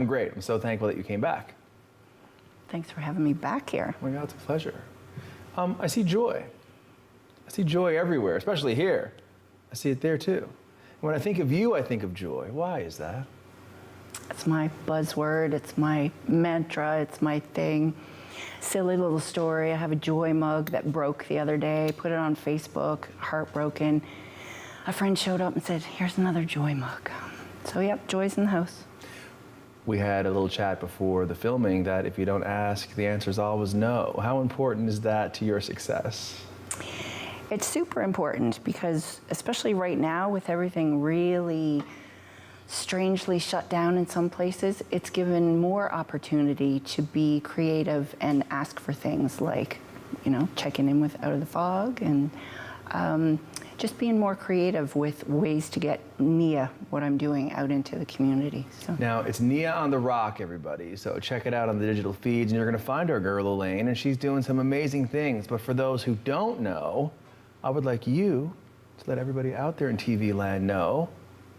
I'm great. I'm so thankful that you came back. Thanks for having me back here. Oh my God, it's a pleasure. I see joy. I see joy everywhere, especially here. I see it there too. When I think of you, I think of joy. Why is that? It's my buzzword, it's my mantra, it's my thing. Silly little story, I have a joy mug that broke the other day, put it on Facebook, heartbroken. A friend showed up and said, here's another joy mug. So yep, joy's in the house. We had a little chat before the filming that if you don't ask, the answer is always no. How important is that to your success? It's super important because, especially right now with everything really strangely shut down in some places, it's given more opportunity to be creative and ask for things like, you know, checking in with Out of the Fog and just being more creative with ways to get Nia, what I'm doing, out into the community. So. Now, it's Nia on the Rock, everybody, so check it out on the digital feeds, and you're going to find our girl, Elaine, and she's doing some amazing things. But for those who don't know, I would like you to let everybody out there in TV land know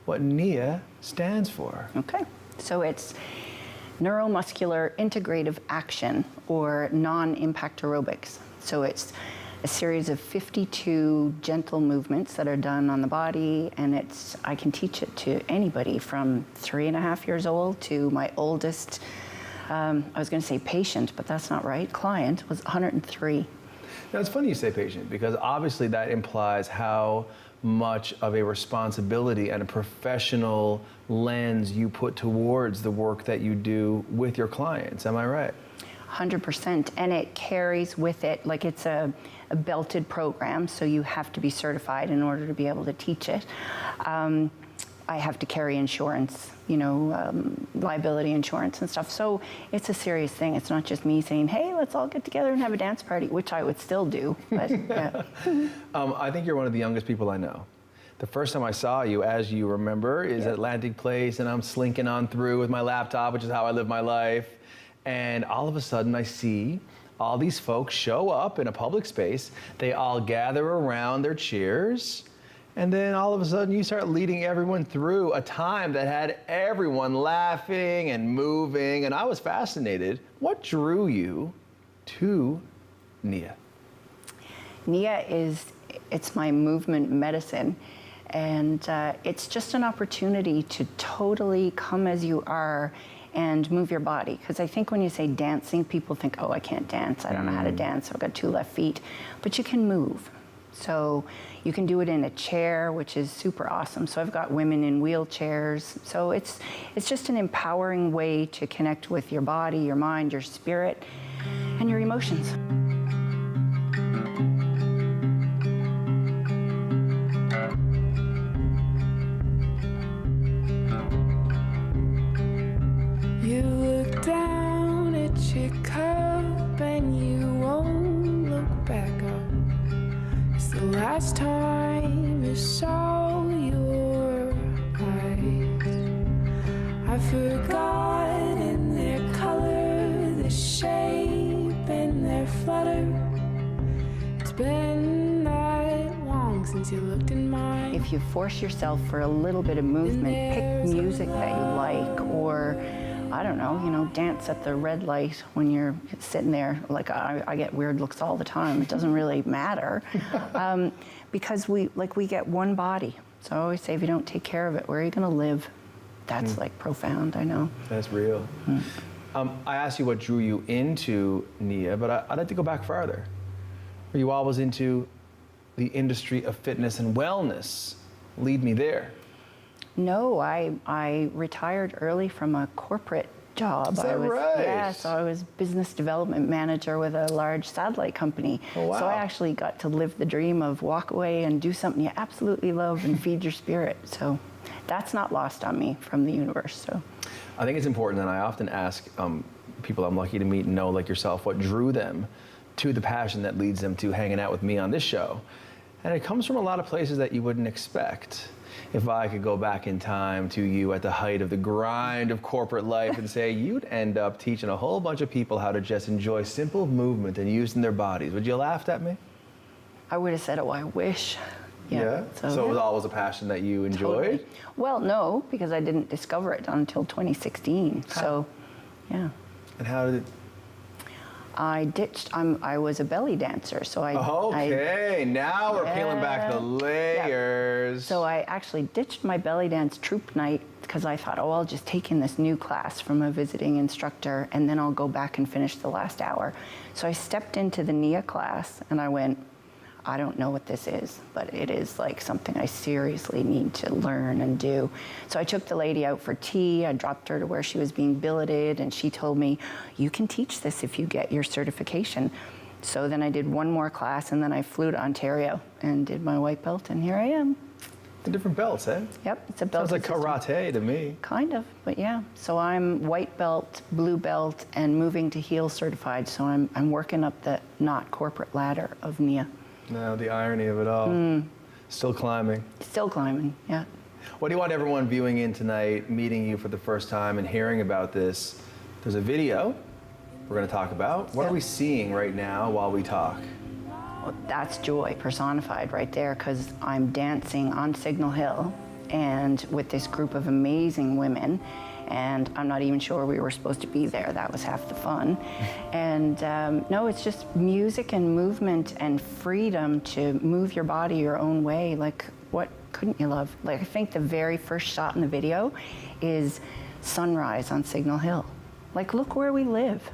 what Nia stands for. Okay, so it's Neuromuscular Integrative Action, or non-impact aerobics. So it's a series of 52 gentle movements that are done on the body, and I can teach it to anybody from 3.5 years old to my oldest, I was going to say patient, but that's not right, client, was 103. Now, it's funny you say patient, because obviously that implies how much of a responsibility and a professional lens you put towards the work that you do with your clients. Am I right? 100%, and it carries with it, like it's a belted program, so you have to be certified in order to be able to teach it. I have to carry insurance, you know, liability insurance and stuff. So it's a serious thing. It's not just me saying, hey, let's all get together and have a dance party, which I would still do, but yeah. I think you're one of the youngest people I know. The first time I saw you, as you remember, is at Atlantic Place, and I'm slinking on through with my laptop, which is how I live my life. And all of a sudden I see all these folks show up in a public space. They all gather around their chairs. And then all of a sudden you start leading everyone through a time that had everyone laughing and moving. And I was fascinated. What drew you to Nia? Nia it's my movement medicine. And it's just an opportunity to totally come as you are and move your body. Because I think when you say dancing, people think, oh, I can't dance. I don't know how to dance. I've got 2 left feet. But you can move. So you can do it in a chair, which is super awesome. So I've got women in wheelchairs. So it's just an empowering way to connect with your body, your mind, your spirit, and your emotions. You look down at your cup and you won't look back up. It's the last time you saw your eyes. I've forgotten their color, their shape, and their flutter. It's been that long since you looked in mine. If you force yourself for a little bit of movement, pick music that you like, or I don't know, you know, dance at the red light when you're sitting there. Like I get weird looks all the time. It doesn't really matter because we get one body. So I always say, if you don't take care of it, where are you going to live? That's like profound, I know. That's real. I asked you what drew you into Nia, but I'd like to go back farther. Were you always into the industry of fitness and wellness? Lead me there. No, I retired early from a corporate job. Is that right? Yeah, so I was business development manager with a large satellite company. Oh, wow. So I actually got to live the dream of walk away and do something you absolutely love and feed your spirit. So that's not lost on me from the universe. So I think it's important, and I often ask people I'm lucky to meet and know, like yourself, what drew them to the passion that leads them to hanging out with me on this show. And it comes from a lot of places that you wouldn't expect. If I could go back in time to you at the height of the grind of corporate life and say, you'd end up teaching a whole bunch of people how to just enjoy simple movement and using their bodies, would you have laughed at me? I would have said, oh, I wish. Yeah. So it was always a passion that you enjoyed? Totally. Well, no, because I didn't discover it until 2016. So, yeah. And how did it? I ditched. I was a belly dancer, so I. Okay, now we're peeling back the layers. Yeah. So I actually ditched my belly dance troupe night because I thought, oh, I'll just take in this new class from a visiting instructor, and then I'll go back and finish the last hour. So I stepped into the Nia class, and I went, I don't know what this is, but it is like something I seriously need to learn and do. So I took the lady out for tea. I dropped her to where she was being billeted, and she told me, you can teach this if you get your certification. So then I did one more class, and then I flew to Ontario and did my white belt, and here I am. The different belts, eh? Yep, it's a belt. Sounds like karate to me. Kind of, but yeah. So I'm white belt, blue belt, and moving to heel certified. So I'm working up the not corporate ladder of Nia. No, the irony of it all. Still climbing. Still climbing, yeah. What do you want everyone viewing in tonight, meeting you for the first time and hearing about this? There's a video we're going to talk about. What are we seeing right now while we talk? Well, that's joy personified right there, because I'm dancing on Signal Hill and with this group of amazing women. And I'm not even sure we were supposed to be there. That was half the fun. And no, it's just music and movement and freedom to move your body your own way. Like, what couldn't you love? Like, I think the very first shot in the video is sunrise on Signal Hill. Like, look where we live.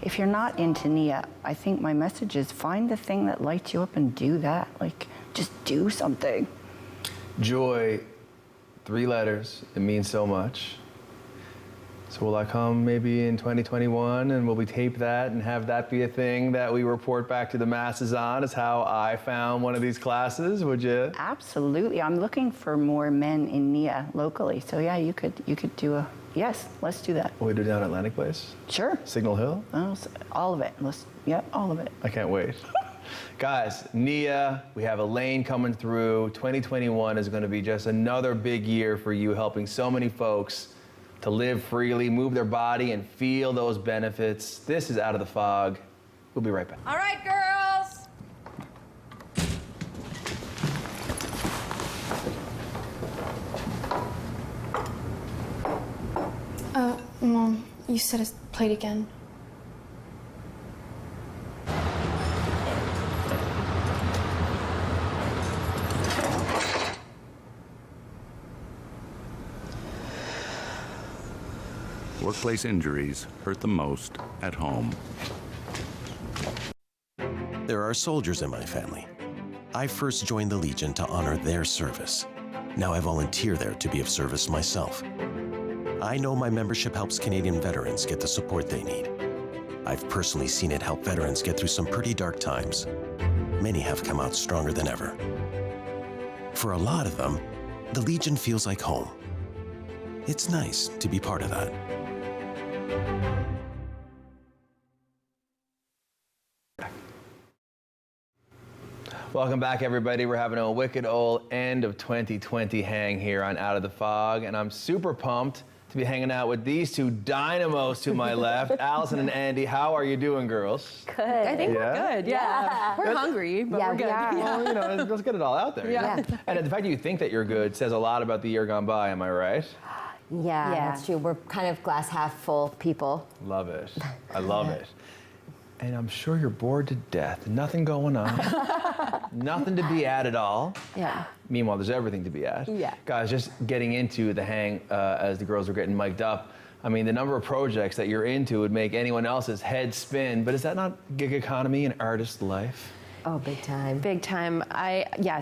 If you're not into Nia, I think my message is find the thing that lights you up and do that. Like, just do something. Joy, 3 letters. It means so much. So will I come maybe in 2021 and will we tape that and have that be a thing that we report back to the masses on as how I found one of these classes, would you? Absolutely. I'm looking for more men in Nia locally. So yeah, you could do a, yes, let's do that. Will we do it down at Atlantic Place? Sure. Signal Hill? Oh, all of it. All of it. I can't wait. Guys, Nia, we have Elaine coming through. 2021 is going to be just another big year for you, helping so many folks to live freely, move their body, and feel those benefits. This is Out of the Fog. We'll be right back. All right, girls. Mom, you said it's played again. Workplace injuries hurt the most at home. There are soldiers in my family. I first joined the Legion to honor their service. Now I volunteer there to be of service myself. I know my membership helps Canadian veterans get the support they need. I've personally seen it help veterans get through some pretty dark times. Many have come out stronger than ever. For a lot of them, the Legion feels like home. It's nice to be part of that. Welcome back, everybody. We're having a wicked old end of 2020 hang here on Out of the Fog, and I'm super pumped to be hanging out with these two dynamos to my left, Allison and Andie. How are you doing, girls? Good. I think Yeah? we're good. Yeah. We're hungry, but we're good. Well, you know, let's get it all out there. Yeah. And the fact that you think that you're good says a lot about the year gone by, am I right? Yeah, that's true. We're kind of glass half full people. Love it. I love it. And I'm sure you're bored to death. Nothing going on. Nothing to be at all. Yeah. Meanwhile, there's everything to be at. Yeah. Guys, just getting into the hang as the girls were getting mic'd up. I mean, the number of projects that you're into would make anyone else's head spin, but is that not gig economy and artist life? Oh, big time. Big time.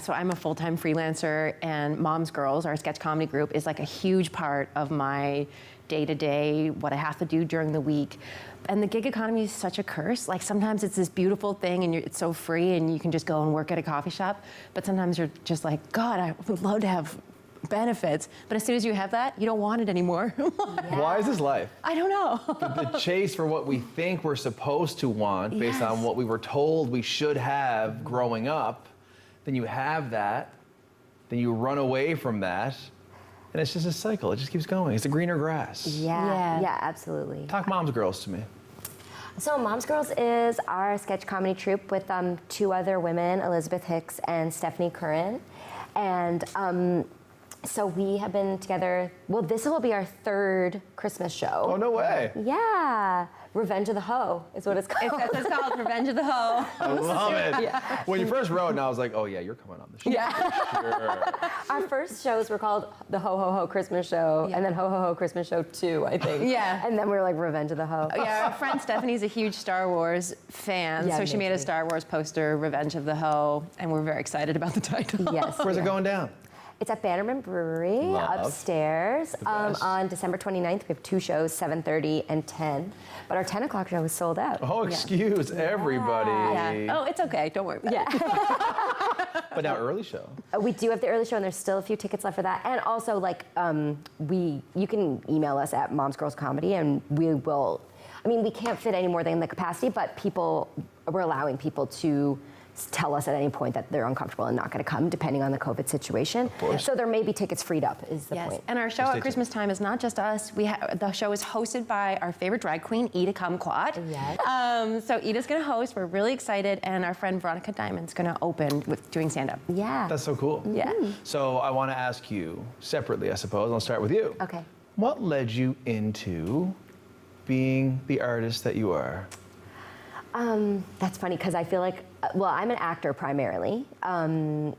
So I'm a full-time freelancer, and Mom's Girls, our sketch comedy group, is like a huge part of my day-to-day, what I have to do during the week. And the gig economy is such a curse. Like, sometimes it's this beautiful thing and it's so free and you can just go and work at a coffee shop. But sometimes you're just like, God, I would love to have benefits. But as soon as you have that, you don't want it anymore. Why is this life? I don't know. The chase for what we think we're supposed to want based on what we were told we should have growing up, then you have that, then you run away from that, and it's just a cycle. It just keeps going. It's the greener grass. Yeah, absolutely. Talk Mom's Girls to me. So Moms Girls is our sketch comedy troupe with 2 other women, Elizabeth Hicks and Stephanie Curran. And so we have been together, well, this will be our 3rd Christmas show. Oh, no way. Yeah. Revenge of the Hoe is what it's called. It's called Revenge of the Hoe. I love it. Yeah. When you first wrote it, I was like, oh yeah, you're coming on the show. Yeah. Sure. Our first shows were called the Ho Ho Ho Christmas Show, and then Ho Ho Ho Christmas Show 2, I think. Yeah. And then we were like Revenge of the Hoe. Yeah, our friend Stephanie's a huge Star Wars fan, Yeah, so she made a amazing. Star Wars poster, Revenge of the Hoe, and we're very excited about the title. Yes. Where's it going down? It's at Bannerman Brewery Love. upstairs best. on December 29th. We have 2 shows, 7:30 and 10. But our 10 o'clock show is sold out. Oh, excuse everybody. Yeah. Oh, it's okay. Don't worry about it. But now early show. We do have the early show, and there's still a few tickets left for that. And also, like, you can email us at momsgirlscomedy, and we will. I mean, we can't fit any more than the capacity, but we're allowing people to tell us at any point that they're uncomfortable and not going to come, depending on the COVID situation. So there may be tickets freed up, is the Yes, point. and our show at Christmas time is not just us. The show is hosted by our favorite drag queen, Ida Kumquat. Yes. So Ida's going to host. We're really excited, and our friend Veronica Diamond's going to open with doing stand-up. Yeah. That's so cool. Yeah. So I want to ask you separately, I suppose. I'll start with you. Okay. What led you into being the artist that you are? That's funny because I feel like, well, I'm an actor primarily, and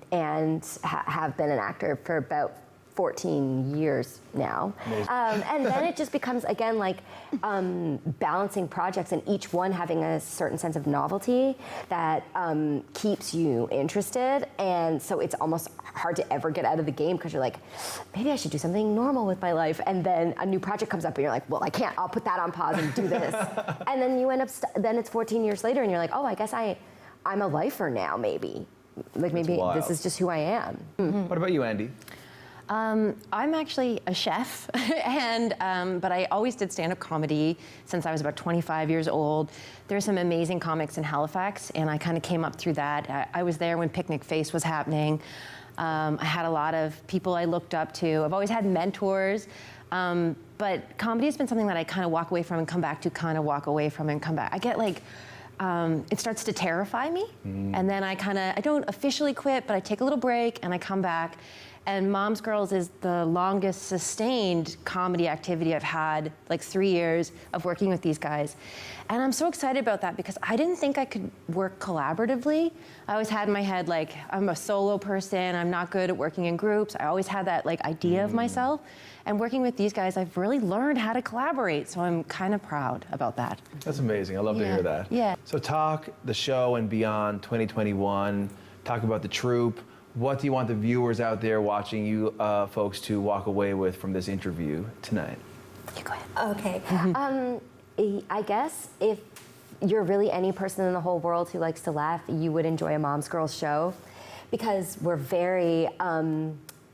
have been an actor for about 14 years now. And then it just becomes, again, like balancing projects and each one having a certain sense of novelty that keeps you interested. And so it's almost hard to ever get out of the game because you're like, maybe I should do something normal with my life. And then a new project comes up and you're like, well, I can't, I'll put that on pause and do this. And then you end up, then it's 14 years later and you're like, oh, I guess I'm a lifer now, maybe. Like maybe this is just who I am. What about you, Andie? I'm actually a chef, but I always did stand-up comedy since I was about 25 years old. There's some amazing comics in Halifax, and I kind of came up through that. I was there when Picnic Face was happening. I had a lot of people I looked up to. I've always had mentors, but comedy has been something that I kind of walk away from and come back to, kind of walk away from and come back. I get like, it starts to terrify me, and then I don't officially quit, but I take a little break and I come back. And Moms Girls is the longest sustained comedy activity I've had, like 3 years of working with these guys. And I'm so excited about that because I didn't think I could work collaboratively. I always had in my head, like, I'm a solo person, I'm not good at working in groups. I always had that, like, idea of myself. And working with these guys, I've really learned how to collaborate, so I'm kind of proud about that. That's amazing. I love to hear that. Yeah. So talk the show and beyond 2021, talk about the troupe. What do you want the viewers out there watching you folks to walk away with from this interview tonight? You go ahead. Okay. I guess if you're really any person in the whole world who likes to laugh, you would enjoy a Moms Girls show because we're very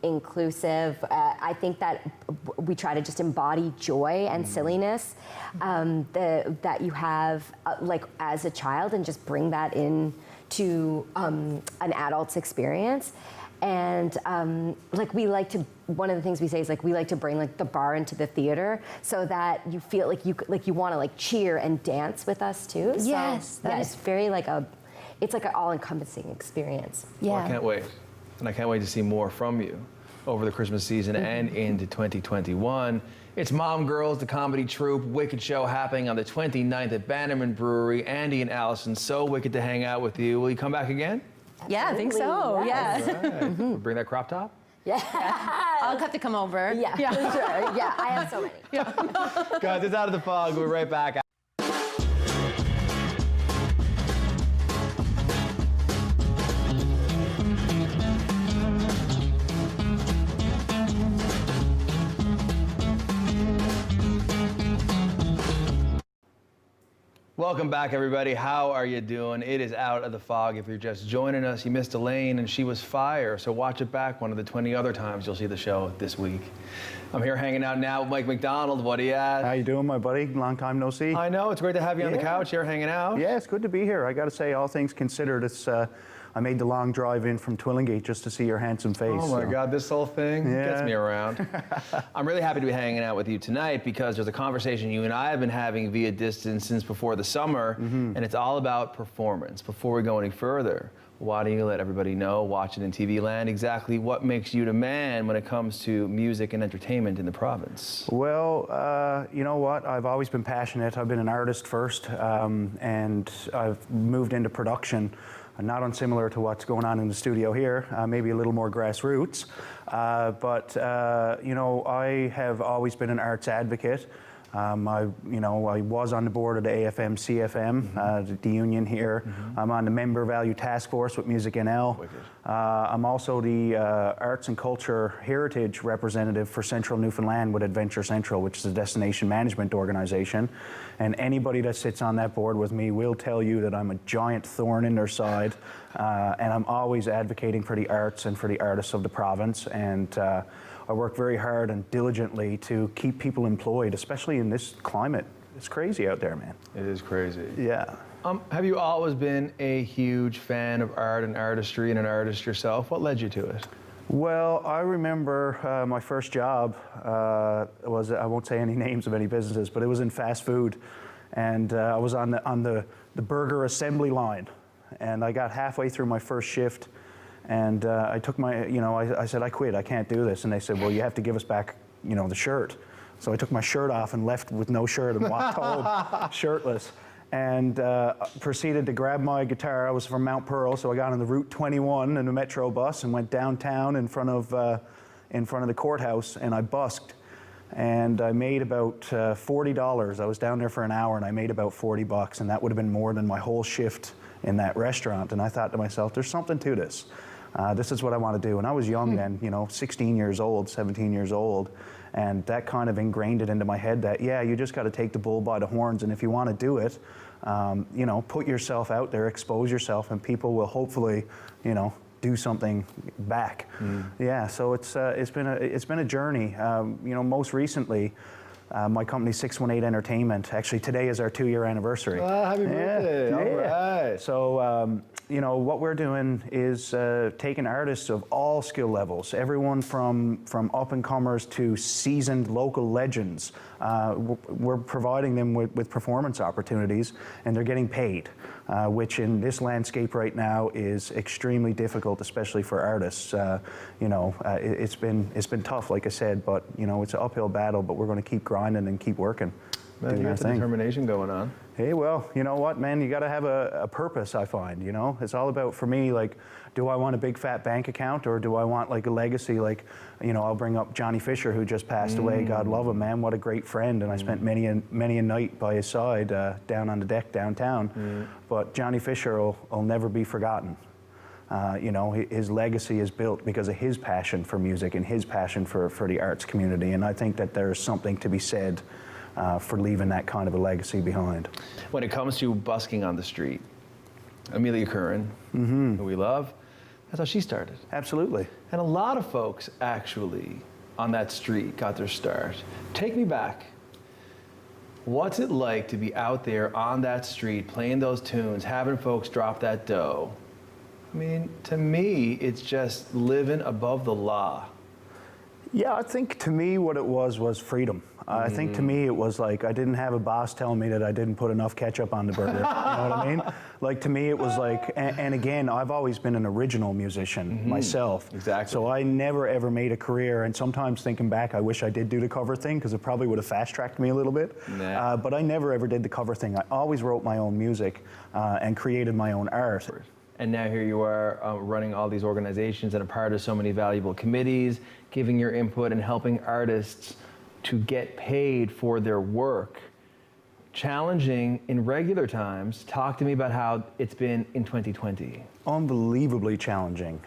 inclusive. I think that we try to just embody joy and silliness that you have like as a child and just bring that in to an adult's experience. And like we like to, one of the things we say is like we like to bring like the bar into the theater so that you feel like you want to like cheer and dance with us too. Yes, So, it's very like it's like an all-encompassing experience. Yeah. Well, I can't wait. And I can't wait to see more from you over the Christmas season and into 2021. It's Mom Girls, the comedy troupe, Wicked show happening on the 29th at Bannerman Brewery. Andie and Allison, so wicked to hang out with you. Will you come back again? Yeah, I think so. Yes. Yeah. All right. Bring that crop top? Yeah. I'll have to come over. Yeah, for sure. Yeah, I have so many. Guys, it's Out of the Fog. We'll be right back. Welcome back, everybody. How are you doing? It is Out of the Fog. If you're just joining us, you missed Elaine, and she was fire. So watch it back one of the 20 other times you'll see the show this week. I'm here hanging out now with Mike McDonald. What do you at? How you doing, my buddy? Long time no see. I know. It's great to have you on the couch here hanging out. Yeah, it's good to be here. I got to say, all things considered, it's I made the long drive in from Twillingate just to see your handsome face. Oh my God, this whole thing gets me around. I'm really happy to be hanging out with you tonight because there's a conversation you and I have been having via distance since before the summer, and it's all about performance. Before we go any further, why don't you let everybody know, watching in TV land, exactly what makes you the man when it comes to music and entertainment in the province? Well, you know what? I've always been passionate. I've been an artist first, and I've moved into production, not unsimilar to what's going on in the studio here, maybe a little more grassroots. But you know, I have always been an arts advocate. I was on the board of the AFM CFM, the union here. I'm on the member value task force with Music NL. I'm also the arts and culture heritage representative for Central Newfoundland with Adventure Central, which is a destination management organization. And anybody that sits on that board with me will tell you that I'm a giant thorn in their side, and I'm always advocating for the arts and for the artists of the province. And I work very hard and diligently to keep people employed, especially in this climate. It's crazy out there, man. It is crazy. Yeah. Have you always been a huge fan of art and artistry and an artist yourself? What led you to it? Well, I remember my first job was, I won't say any names of any businesses, but it was in fast food. And I was on the burger assembly line. And I got halfway through my first shift. And I took my, I said, I quit, I can't do this. And they said, well, you have to give us back, the shirt. So I took my shirt off and left with no shirt and walked home shirtless. And proceeded to grab my guitar. I was from Mount Pearl, so I got on the Route 21 in a Metro bus and went downtown in front of the courthouse, and I busked. And I made about $40. I was down there for an hour, and I made about $40, and that would have been more than my whole shift in that restaurant. And I thought to myself, there's something to this. This is what I want to do. And I was young then, 16 years old, 17 years old. And that kind of ingrained it into my head that, yeah, you just got to take the bull by the horns. And if you want to do it, put yourself out there, expose yourself, and people will hopefully, do something back. Yeah, so it's been a journey. Most recently, my company 618 Entertainment. Actually, today is our 2-year anniversary. Happy birthday! All right. So, what we're doing is taking artists of all skill levels, everyone from up-and-comers to seasoned local legends. We're providing them with performance opportunities, and they're getting paid, which in this landscape right now is extremely difficult, especially for artists. It's been tough, like I said, but it's an uphill battle. But we're going to keep grinding and keep working. Man, you got the determination going on. Hey, well, you know what, man? You got to have a purpose, I find, It's all about, for me, like, do I want a big fat bank account, or do I want, like, a legacy? Like, I'll bring up Johnny Fisher, who just passed away. God love him, man. What a great friend. And I spent many a night by his side down on the deck downtown. But Johnny Fisher will never be forgotten. His legacy is built because of his passion for music and his passion for the arts community. And I think that there's something to be said for leaving that kind of a legacy behind. When it comes to busking on the street, Amelia Curran, who we love, that's how she started. Absolutely. And a lot of folks actually on that street got their start. Take me back. What's it like to be out there on that street playing those tunes, having folks drop that dough? I mean, to me, it's just living above the law. Yeah, I think to me what it was freedom. I think to me it was like I didn't have a boss telling me that I didn't put enough ketchup on the burger. You know what I mean? Like, to me it was like, and again, I've always been an original musician myself. Exactly. So I never ever made a career, and sometimes thinking back, I wish I did do the cover thing because it probably would have fast-tracked me a little bit. Nah. But I never ever did the cover thing. I always wrote my own music and created my own art. And now here you are running all these organizations and a part of so many valuable committees, giving your input and helping artists to get paid for their work. Challenging in regular times. Talk to me about how it's been in 2020. Unbelievably challenging.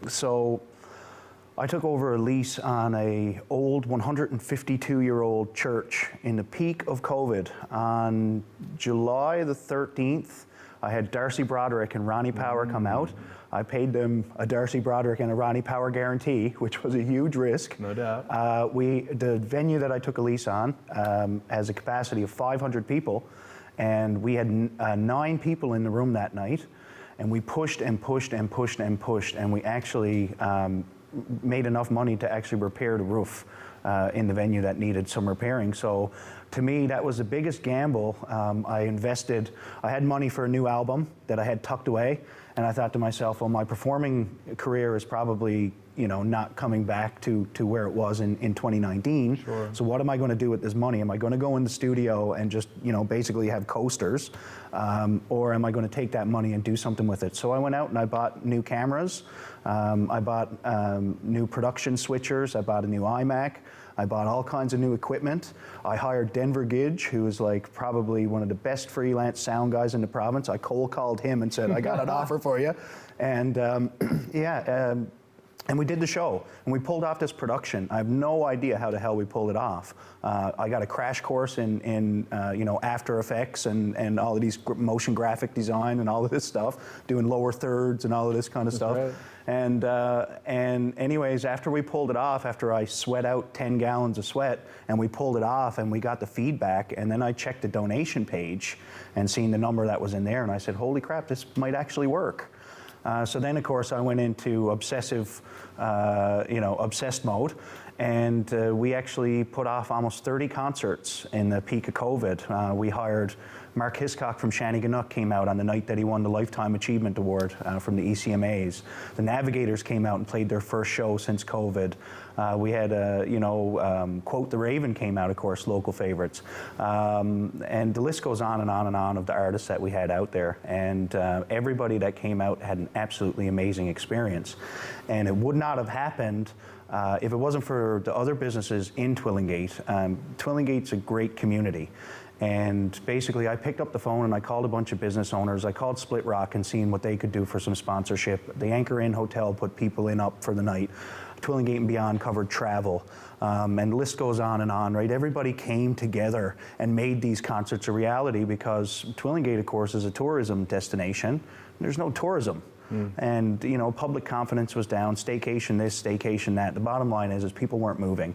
So I took over a lease on a old 152-year-old church in the peak of COVID on July the 13th. I had Darcy Broderick and Ronnie Power come out. I paid them a Darcy Broderick and a Ronnie Power guarantee, which was a huge risk. No doubt. The venue that I took a lease on has a capacity of 500 people, and we had 9 people in the room that night. And we pushed and pushed and pushed and pushed, and we actually made enough money to actually repair the roof in the venue that needed some repairing. So to me, that was the biggest gamble. I had money for a new album that I had tucked away, and I thought to myself, well, my performing career is probably, not coming back to where it was in 2019. Sure. So what am I going to do with this money? Am I going to go in the studio and just, basically have coasters? Or am I going to take that money and do something with it? So I went out and I bought new cameras. I bought new production switchers. I bought a new iMac. I bought all kinds of new equipment. I hired Denver Gidge, who is like probably one of the best freelance sound guys in the province. I cold called him and said, I got an offer for you. And and we did the show, and we pulled off this production. I have no idea how the hell we pulled it off. I got a crash course in After Effects and all of these motion graphic design and all of this stuff, doing lower thirds and all of this kind of stuff. Right. And anyways, after we pulled it off, after I sweat out 10 gallons of sweat, and we pulled it off, and we got the feedback, and then I checked the donation page and seen the number that was in there, and I said, holy crap, this might actually work. So then, of course, I went into obsessed mode, and we actually put off almost 30 concerts in the peak of COVID. We hired Mark Hiscock from Shanneyganock came out on the night that he won the Lifetime Achievement Award from the ECMAs. The Navigators came out and played their first show since COVID. We had, Quote the Raven came out, of course, local favorites. And the list goes on and on and on of the artists that we had out there. And everybody that came out had an absolutely amazing experience. And it would not have happened if it wasn't for the other businesses in Twillingate. Twillingate's a great community. And basically, I picked up the phone and I called a bunch of business owners. I called Split Rock and seen what they could do for some sponsorship. The Anchor Inn Hotel put people in up for the night. Twillingate and Beyond covered travel. And the list goes on and on, right? Everybody came together and made these concerts a reality because Twillingate, of course, is a tourism destination. There's no tourism. And public confidence was down, staycation this, staycation that. The bottom line is people weren't moving.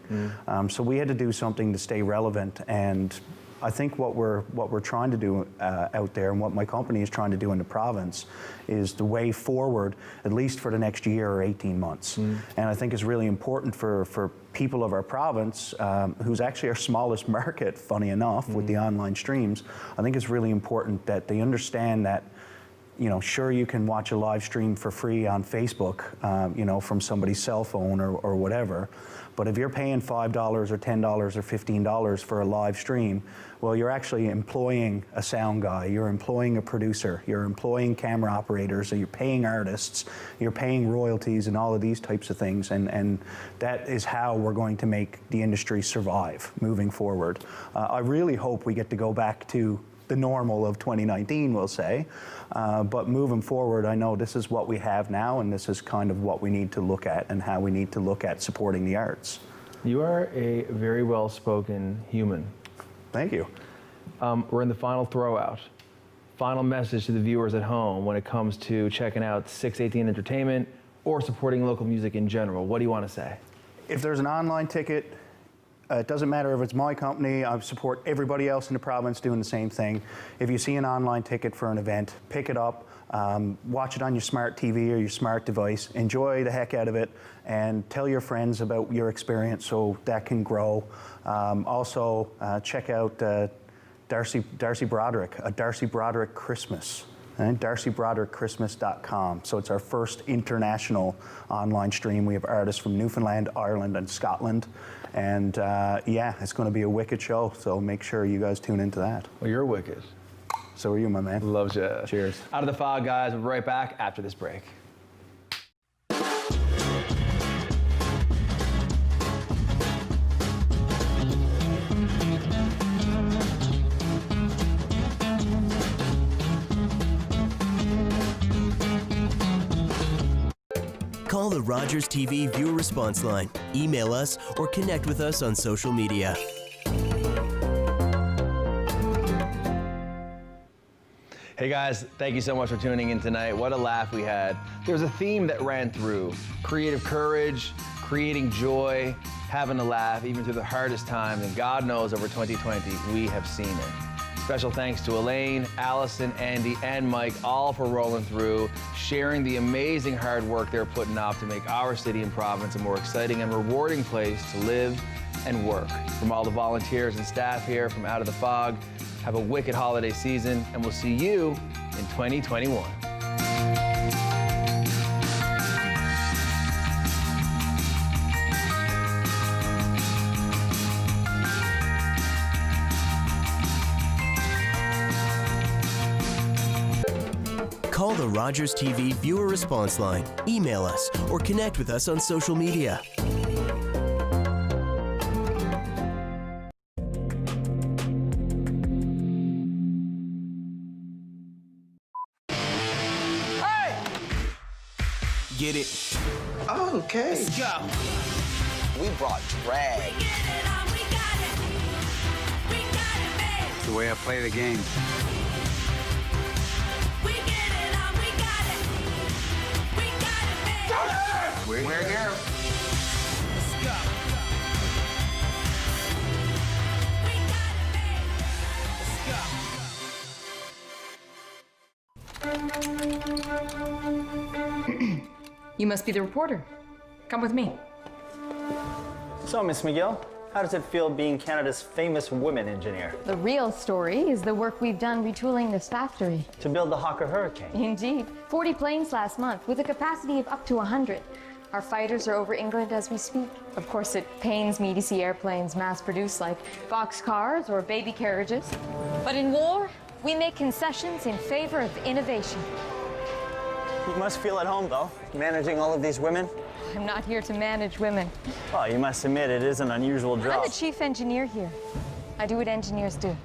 So we had to do something to stay relevant, and I think what we're trying to do out there, and what my company is trying to do in the province, is the way forward, at least for the next year or 18 months. And I think it's really important for people of our province, who's actually our smallest market, funny enough, with the online streams. I think it's really important that they understand that, sure, you can watch a live stream for free on Facebook, from somebody's cell phone or whatever. But if you're paying $5 or $10 or $15 for a live stream, well, you're actually employing a sound guy, you're employing a producer, you're employing camera operators, or you're paying artists, you're paying royalties and all of these types of things. And that is how we're going to make the industry survive moving forward. I really hope we get to go back to the normal of 2019, we'll say. But moving forward, I know this is what we have now, and this is kind of what we need to look at and how we need to look at supporting the arts. You are a very well-spoken human. Thank you. We're in the final throwout. Final message to the viewers at home when it comes to checking out 618 Entertainment or supporting local music in general. What do you want to say? If there's an online ticket, it doesn't matter if it's my company, I support everybody else in the province doing the same thing. If you see an online ticket for an event, pick it up, watch it on your smart TV or your smart device, enjoy the heck out of it, and tell your friends about your experience so that can grow. Also, check out Darcy Broderick, a Darcy Broderick Christmas. DarcyBroderickChristmas.com. So it's our first international online stream. We have artists from Newfoundland, Ireland, and Scotland. And yeah, it's going to be a wicked show. So make sure you guys tune into that. Well, you're wicked. So are you, my man. Loves you. Cheers. Out of the Fog, guys. We'll be right back after this break. Call the Rogers TV viewer response line, email us, or connect with us on social media. Hey guys, thank you so much for tuning in tonight. What a laugh we had. There's a theme that ran through: creative courage, creating joy, having a laugh, even through the hardest time. And God knows over 2020, we have seen it. Special thanks to Elaine, Allison, Andie, and Mike, all for rolling through, sharing the amazing hard work they're putting out to make our city and province a more exciting and rewarding place to live and work. From all the volunteers and staff here from Out of the Fog, have a wicked holiday season, and we'll see you in 2021. Call the Rogers TV viewer response line, email us, or connect with us on social media. Get it. Okay. Let's go. We brought drag. It's the way I play the game. We're here. Let's go. You must be the reporter. Come with me. So, Miss McGill, how does it feel being Canada's famous women engineer? The real story is the work we've done retooling this factory. To build the Hawker Hurricane? Indeed. 40 planes last month, with a capacity of up to 100. Our fighters are over England as we speak. Of course, it pains me to see airplanes mass-produced like boxcars or baby carriages. But in war, we make concessions in favor of innovation. You must feel at home, though, managing all of these women. I'm not here to manage women. Well, you must admit it is an unusual job. I'm the chief engineer here. I do what engineers do.